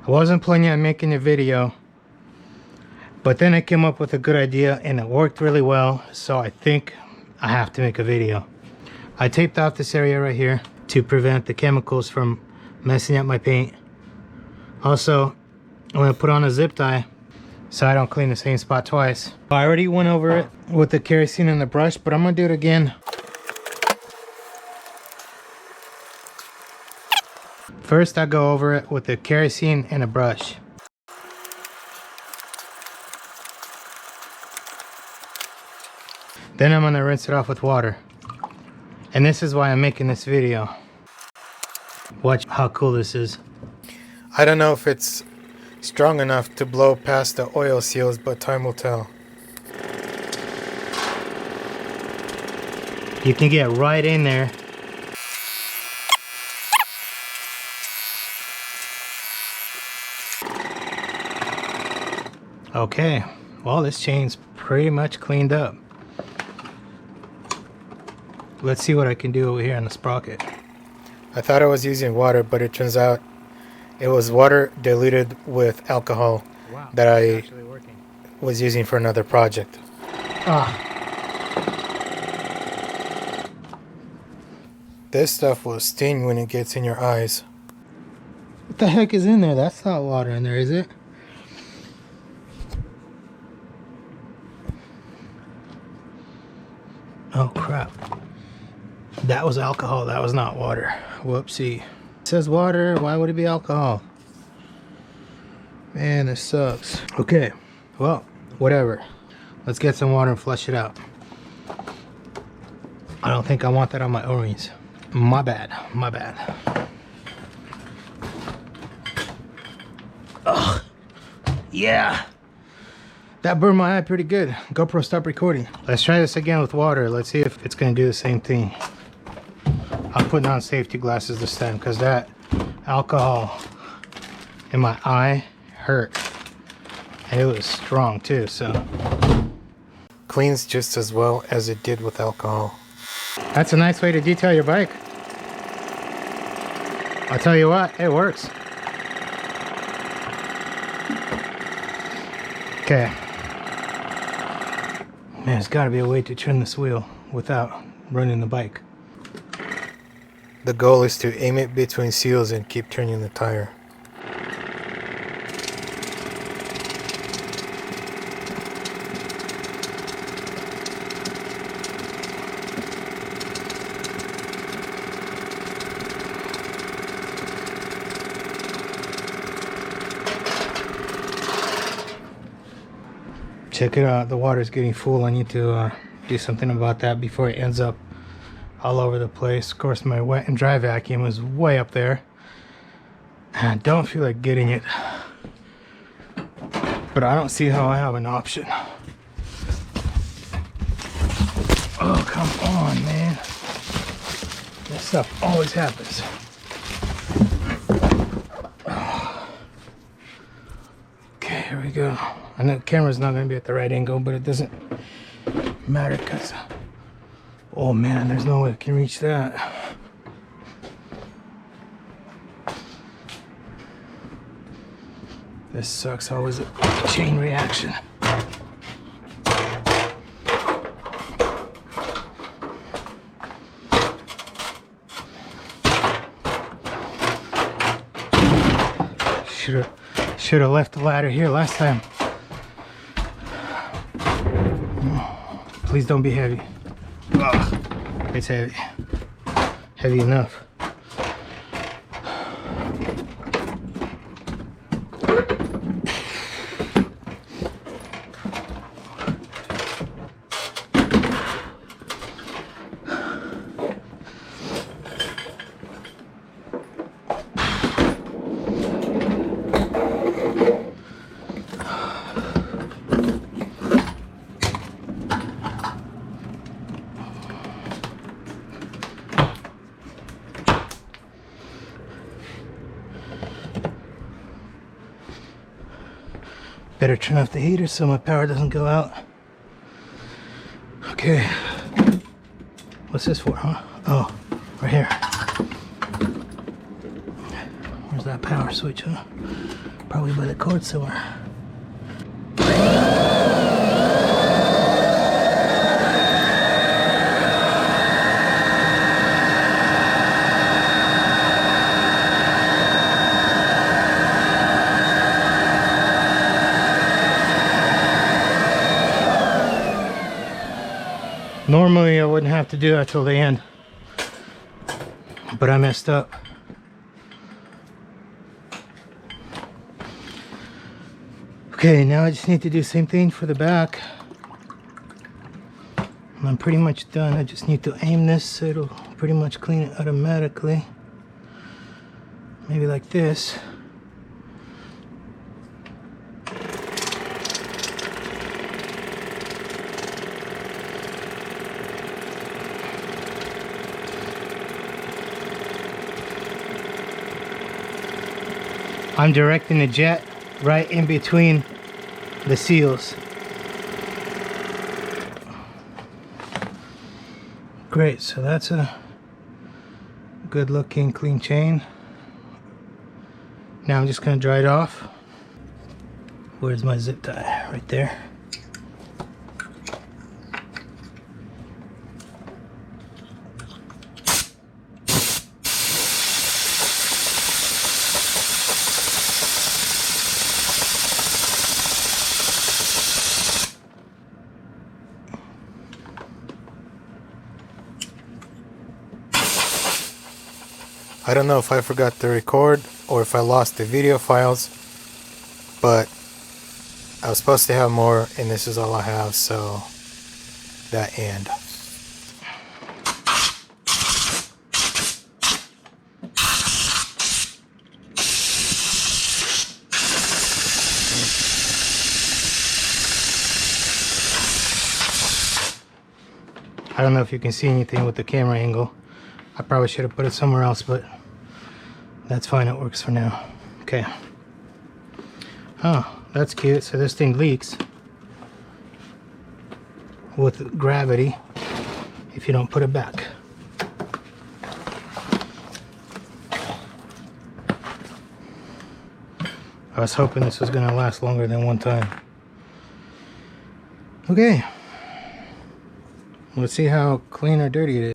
I wasn't planning on making a video, but then I came up with a good idea and it worked really well, so I think I have to make a video. I taped off this area right here to prevent the chemicals from messing up my paint. Also, I'm going to put on a zip tie so I don't clean the same spot twice. I already went over it with the kerosene and the brush, but I'm going to do it again. First, I go over it with the kerosene and a brush. Then I'm going to rinse it off with water. And this is why I'm making this video. Watch how cool this is. I don't know if it's strong enough to blow past the oil seals, but time will tell. You can get right in there. Okay, well, this chain's pretty much cleaned up. Let's see what I can do over here on the sprocket. I thought I was using water, but it turns out it was water diluted with alcohol. Wow, that I was using for another project. This stuff will sting when it gets in your eyes. What the heck is in there? That's not water in there, is it? Oh crap. That was alcohol, that was not water. Whoopsie. It says water, why would it be alcohol? Man, this sucks. Okay, well, whatever. Let's get some water and flush it out. I don't think I want that on my O-rings. My bad, my bad. Ugh, yeah. That burned my eye pretty good. GoPro, stop recording. Let's try this again with water. Let's see if it's gonna do the same thing. I'm putting on safety glasses this time because that alcohol in my eye hurt. And it was strong too, so. Cleans just as well as it did with alcohol. That's a nice way to detail your bike. I'll tell you what, it works. Okay. Man, there's gotta be a way to turn this wheel without running the bike. The goal is to aim it between seals and keep turning the tire. Check it out, the water's getting full. I need to do something about that before it ends up all over the place. Of course, my wet and dry vacuum is way up there. And I don't feel like getting it. But I don't see how I have an option. Oh, come on, man. This stuff always happens. Okay, here we go. I know the camera's not going to be at the right angle, but it doesn't matter because... Oh man, there's no way I can reach that. This sucks. Always a chain reaction. Should have left the ladder here last time. Please don't be heavy. Ugh, it's heavy. Heavy enough. Better turn off the heater so my power doesn't go out. Okay. What's this for, huh? Oh, right here. Where's that power switch, huh? Probably by the cord somewhere. Normally I wouldn't have to do that till the end, but I messed up. Okay, now I just need to do the same thing for the back. And I'm pretty much done. I just need to aim this so it'll pretty much clean it automatically. Maybe like this. I'm directing the jet right in between the seals. Great, so that's a good looking clean chain. Now I'm just gonna dry it off. Where's my zip tie? Right there. I don't know if I forgot to record or if I lost the video files, but I was supposed to have more and this is all I have, so that end. I don't know if you can see anything with the camera angle. I probably should have put it somewhere else, but that's fine, it works for now. Okay. Oh, that's cute. So this thing leaks with gravity if you don't put it back. I was hoping this was gonna last longer than one time. Okay. Let's see how clean or dirty it is.